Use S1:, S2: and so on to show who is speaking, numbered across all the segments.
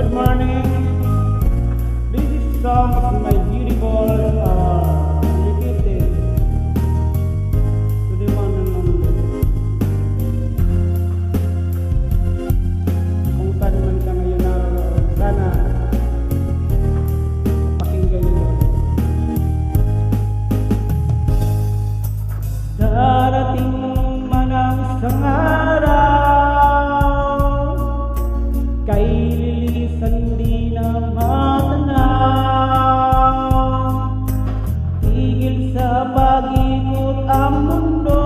S1: Good morning. This is song of my beautiful dedicated to the one and only. Kung saan man ka ngayon naroon, sana pakinggan niyo. Darating man ang isang araw, kay lilisan di na matanaw. Tigil sa pag-ikot ang mundo,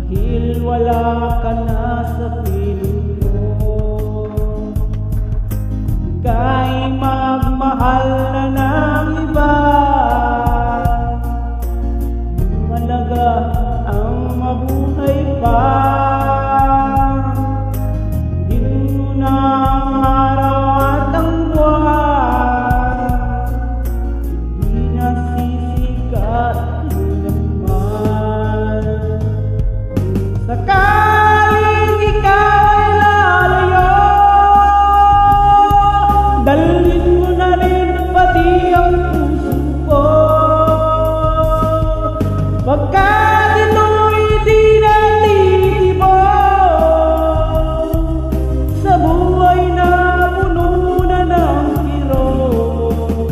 S1: dahil wala ka na sa piling mo. Kay magmahal na ng iba, malaga ang mabuhay pa. Sakaling ikaw ay lalayo, dalhin mo na rin pati ang puso ko. Pagkat ito'y di natitibok sa buhay na puno na ng kirot.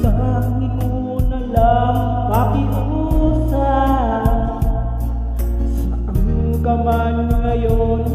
S1: Ang tangi ko na lang pakiusap, ka man ngayon,